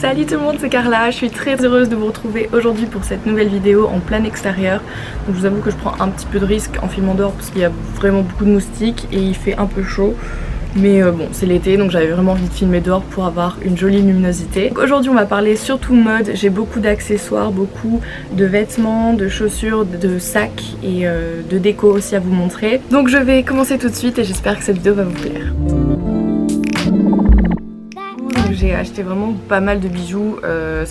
Salut tout le monde, c'est Carla, je suis très heureuse de vous retrouver aujourd'hui pour cette nouvelle vidéo en plein extérieur. Donc je vous avoue que je prends un petit peu de risque en filmant dehors parce qu'il y a vraiment beaucoup de moustiques et il fait un peu chaud. Mais bon, c'est l'été donc j'avais vraiment envie de filmer dehors pour avoir une jolie luminosité. Aujourd'hui on va parler surtout mode, j'ai beaucoup d'accessoires, beaucoup de vêtements, de chaussures, de sacs et de déco aussi à vous montrer. Donc je vais commencer tout de suite et j'espère que cette vidéo va vous plaire. J'ai acheté vraiment pas mal de bijoux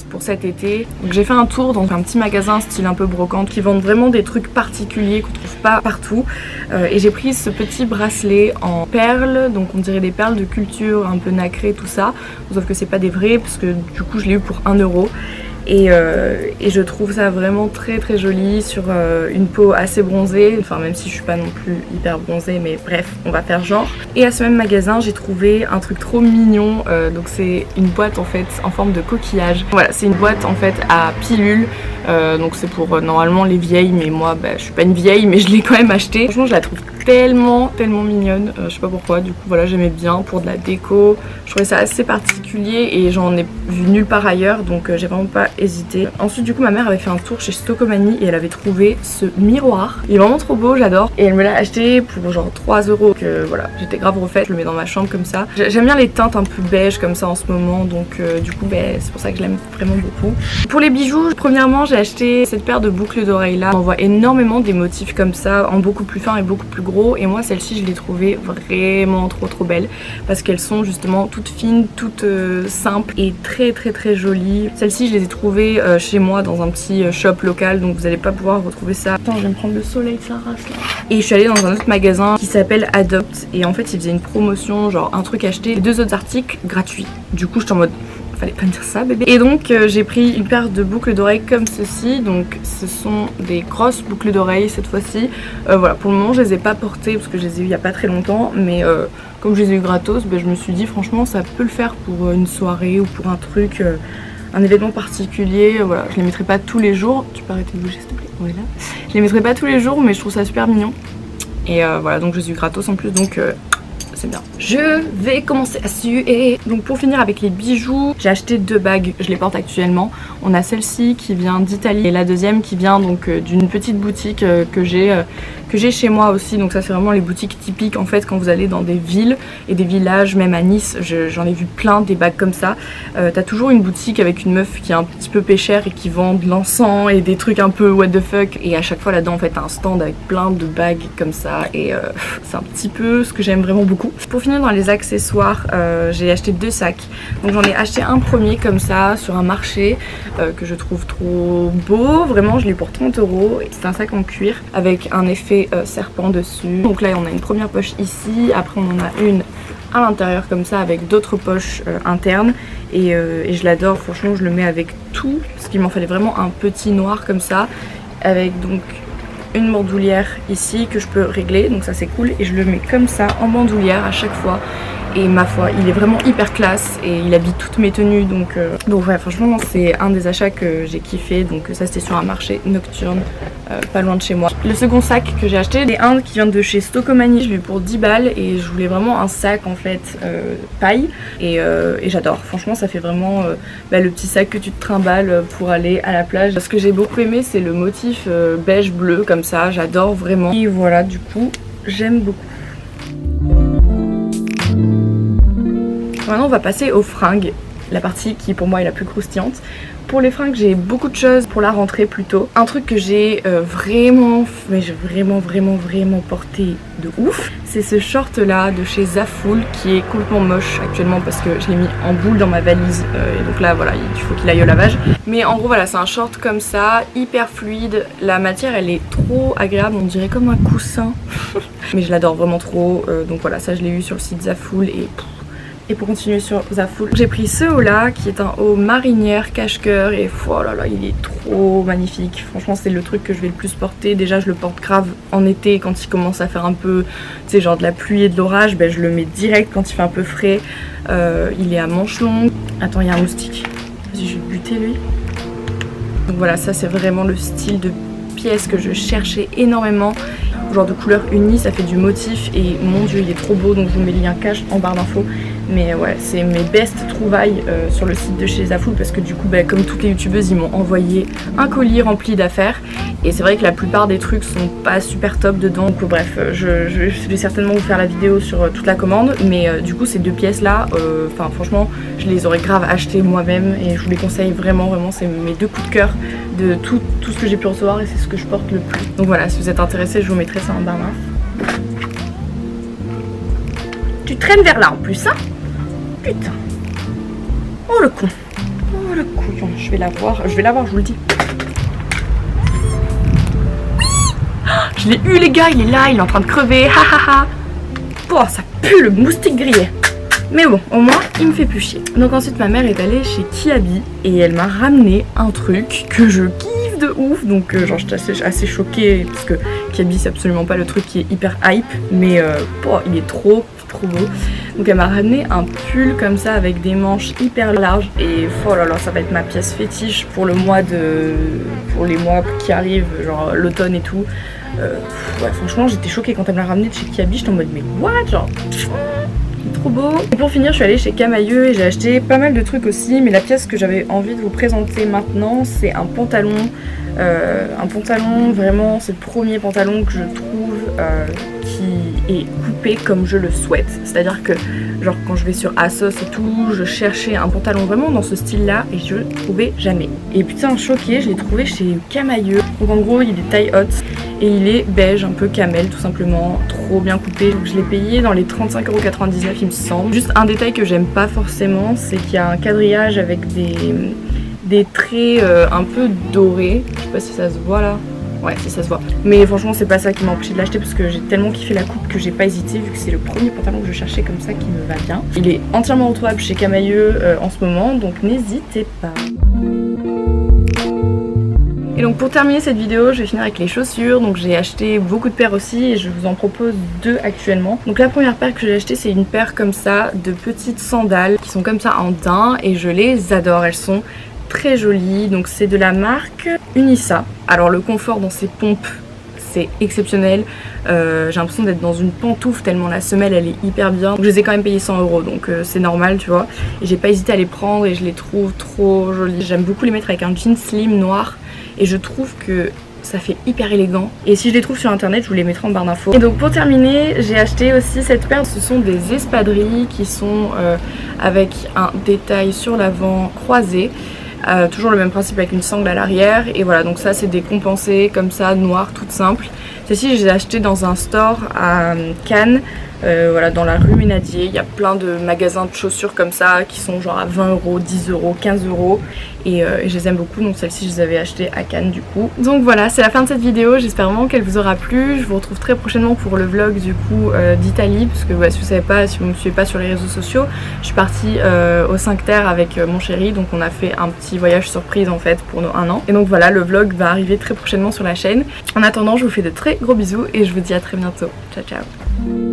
pour cet été. Donc j'ai fait un tour dans un petit magasin style un peu brocante qui vendent vraiment des trucs particuliers qu'on trouve pas partout. Et j'ai pris ce petit bracelet en perles, donc on dirait des perles de culture un peu nacrées tout ça. Sauf que c'est pas des vrais parce que du coup je l'ai eu pour 1 €. Et je trouve ça vraiment très très joli sur une peau assez bronzée, enfin même si je suis pas non plus hyper bronzée, mais bref on va faire genre. Et à ce même magasin j'ai trouvé un truc trop mignon, donc c'est une boîte en fait en forme de coquillage. Voilà, c'est une boîte en fait à pilules, donc c'est pour normalement les vieilles, mais moi je suis pas une vieille mais je l'ai quand même acheté. Franchement je la trouve tellement mignonne, je sais pas pourquoi, du coup voilà j'aimais bien pour de la déco, je trouvais ça assez particulier et j'en ai vu nulle part ailleurs donc j'ai vraiment pas hésité. Ensuite du coup ma mère avait fait un tour chez Stocomanie et elle avait trouvé ce miroir, il est vraiment trop beau, j'adore, et elle me l'a acheté pour genre 3 €, donc voilà j'étais grave refaite, je le mets dans ma chambre comme ça. J'aime bien les teintes un peu beige comme ça en ce moment donc du coup c'est pour ça que je l'aime vraiment beaucoup. Pour les bijoux, premièrement j'ai acheté cette paire de boucles d'oreilles là, on voit énormément des motifs comme ça en beaucoup plus fin et beaucoup plus gros, et moi celle-ci je l'ai trouvée vraiment trop belle parce qu'elles sont justement toutes fines, toutes simples et très jolies. Celles-ci je les ai trouvées chez moi dans un petit shop local donc vous allez pas pouvoir retrouver ça. Attends, je vais me prendre le soleil de sa race là. Et je suis allée dans un autre magasin qui s'appelle Adopt et en fait ils faisaient une promotion, genre un truc acheté et 2 autres articles gratuits. Du coup j'étais en mode fallait pas me dire ça bébé. Et donc j'ai pris une paire de boucles d'oreilles comme ceci, donc ce sont des grosses boucles d'oreilles cette fois-ci. Voilà, pour le moment je les ai pas portées parce que je les ai eues il y a pas très longtemps, mais comme je les ai eues gratos, je me suis dit franchement ça peut le faire pour une soirée ou pour un truc, un événement particulier. Voilà, je les mettrai pas tous les jours, tu peux arrêter de bouger s'il te plaît, voilà. Je les mettrai pas tous les jours mais je trouve ça super mignon. Et voilà, donc je les ai eues gratos en plus donc c'est bien. Je vais commencer à suer. Donc pour finir avec les bijoux, j'ai acheté 2 bagues, je les porte actuellement. On a celle-ci qui vient d'Italie et la deuxième qui vient donc d'une petite boutique que j'ai chez moi aussi. Donc ça c'est vraiment les boutiques typiques en fait quand vous allez dans des villes et des villages, même à Nice, j'en ai vu plein des bagues comme ça. T'as toujours une boutique avec une meuf qui est un petit peu pêchère et qui vend de l'encens et des trucs un peu what the fuck, et à chaque fois là-dedans en fait t'as un stand avec plein de bagues comme ça et c'est un petit peu ce que j'aime vraiment beaucoup. Pour finir dans les accessoires, j'ai acheté 2 sacs. Donc j'en ai acheté un premier comme ça sur un marché que je trouve trop beau, vraiment je l'ai pour 30 €. C'est un sac en cuir avec un effet serpent dessus. Donc là on a une première poche ici, après on en a une à l'intérieur comme ça avec d'autres poches internes et je l'adore, franchement je le mets avec tout parce qu'il m'en fallait vraiment un petit noir comme ça avec donc une bandoulière ici que je peux régler, donc ça c'est cool, et je le mets comme ça en bandoulière à chaque fois et ma foi il est vraiment hyper classe et il habille toutes mes tenues donc ouais franchement c'est un des achats que j'ai kiffé. Donc ça c'était sur un marché nocturne pas loin de chez moi. Le second sac que j'ai acheté c'est un qui vient de chez Stocomanie, je l'ai eu pour 10 balles et je voulais vraiment un sac en fait paille et j'adore, franchement ça fait vraiment le petit sac que tu te trimbales pour aller à la plage. Ce que j'ai beaucoup aimé c'est le motif beige bleu comme ça, j'adore vraiment, et voilà du coup j'aime beaucoup. Maintenant on va passer aux fringues, la partie qui pour moi est la plus croustillante. Pour les fringues j'ai beaucoup de choses pour la rentrée plutôt. Un truc que j'ai vraiment porté de ouf, c'est ce short là de chez Zaful qui est complètement moche actuellement parce que je l'ai mis en boule dans ma valise et donc là voilà il faut qu'il aille au lavage. Mais en gros voilà c'est un short comme ça, hyper fluide, la matière elle est trop agréable, on dirait comme un coussin mais je l'adore vraiment trop, donc voilà ça je l'ai eu sur le site Zaful et pour continuer sur Zaful, j'ai pris ce haut là qui est un haut marinière cache-cœur et oh là là il est trop magnifique. Franchement c'est le truc que je vais le plus porter. Déjà je le porte grave en été quand il commence à faire un peu, tu sais genre de la pluie et de l'orage, je le mets direct quand il fait un peu frais. Il est à manches longues. Attends il y a un moustique, vas-y je vais le buter lui. Donc voilà ça c'est vraiment le style de pièce que je cherchais énormément. Genre de couleur unie, ça fait du motif et mon dieu il est trop beau, donc je vous mets le lien cache en barre d'infos. Mais ouais, c'est mes best trouvailles sur le site de chez Zafou parce que du coup, bah, comme toutes les youtubeuses, ils m'ont envoyé un colis rempli d'affaires. Et c'est vrai que la plupart des trucs sont pas super top dedans. Donc bref, je vais certainement vous faire la vidéo sur toute la commande. Mais du coup, ces deux pièces là, enfin franchement, je les aurais grave achetées moi-même. Et je vous les conseille vraiment, vraiment. C'est mes deux coups de cœur de tout ce que j'ai pu recevoir. Et c'est ce que je porte le plus. Donc voilà, si vous êtes intéressés, je vous mettrai ça en barre d'infos. Tu traînes vers là en plus, hein? Putain. Oh le con. Oh le couillon. Je vais la voir, je vous le dis. Je l'ai eu les gars, il est là, il est en train de crever. Ha ha ha. Oh, ça pue le moustique grillé. Mais bon, au moins, il me fait plus chier. Donc ensuite, ma mère est allée chez Kiabi et elle m'a ramené un truc que je kiffe de ouf. Donc genre, j'étais assez choquée parce que Kiabi, c'est absolument pas le truc qui est hyper hype. Mais il est trop beau. Donc elle m'a ramené un pull comme ça avec des manches hyper larges. Et oh là là, ça va être ma pièce fétiche pour les mois qui arrivent, genre l'automne et tout. Ouais, franchement, j'étais choquée quand elle m'a ramené de chez Kiabi. J'étais en mode, mais what? Genre, trop beau. Et pour finir, je suis allée chez Camailleux et j'ai acheté pas mal de trucs aussi. Mais la pièce que j'avais envie de vous présenter maintenant, c'est un pantalon. Vraiment, c'est le premier pantalon que je trouve qui est coupé comme je le souhaite. C'est-à-dire que, genre, quand je vais sur Asos et tout, je cherchais un pantalon vraiment dans ce style-là et je le trouvais jamais. Et putain, choquée, je l'ai trouvé chez Camailleux. Donc en gros, il est taille haute et il est beige, un peu camel tout simplement, trop bien coupé. Donc je l'ai payé dans les 35,99 € il me semble. Juste un détail que j'aime pas forcément, c'est qu'il y a un quadrillage avec des traits un peu dorés. Je sais pas si ça se voit là. Ouais, si ça se voit. Mais franchement, c'est pas ça qui m'a empêché de l'acheter parce que j'ai tellement kiffé la coupe que j'ai pas hésité vu que c'est le premier pantalon que je cherchais comme ça qui me va bien. Il est entièrement retrouvable chez Camailleux en ce moment, donc n'hésitez pas. Et donc pour terminer cette vidéo, je vais finir avec les chaussures. Donc j'ai acheté beaucoup de paires aussi et je vous en propose deux actuellement. Donc la première paire que j'ai achetée, c'est une paire comme ça de petites sandales qui sont comme ça en daim et je les adore. Elles sont très jolies. Donc c'est de la marque Unissa. Alors le confort dans ces pompes, c'est exceptionnel. J'ai l'impression d'être dans une pantoufle tellement la semelle elle est hyper bien. Donc, je les ai quand même payé 100 € donc c'est normal, tu vois. Et j'ai pas hésité à les prendre et je les trouve trop jolies. J'aime beaucoup les mettre avec un jean slim noir et je trouve que ça fait hyper élégant. Et si je les trouve sur internet, je vous les mettrai en barre d'infos. Et donc pour terminer, j'ai acheté aussi cette paire. Ce sont des espadrilles qui sont avec un détail sur l'avant croisé. Toujours le même principe avec une sangle à l'arrière. Et voilà, donc ça c'est des compensés comme ça, noires, toutes simples. Celle-ci je les ai achetées dans un store à Cannes. Voilà, dans la rue Ménadier, il y a plein de magasins de chaussures comme ça qui sont genre à 20 €, 10 €, 15 € et je les aime beaucoup. Donc celle-ci je les avais achetées à Cannes du coup. Donc voilà, c'est la fin de cette vidéo, j'espère vraiment qu'elle vous aura plu. Je vous retrouve très prochainement pour le vlog du coup d'Italie, parce que ouais, si vous savez pas, si vous me suivez pas sur les réseaux sociaux, je suis partie aux 5 Terres avec mon chéri, donc on a fait un petit voyage surprise en fait pour nos 1 an. Et donc voilà, le vlog va arriver très prochainement sur la chaîne. En attendant, je vous fais de très gros bisous et je vous dis à très bientôt. Ciao ciao.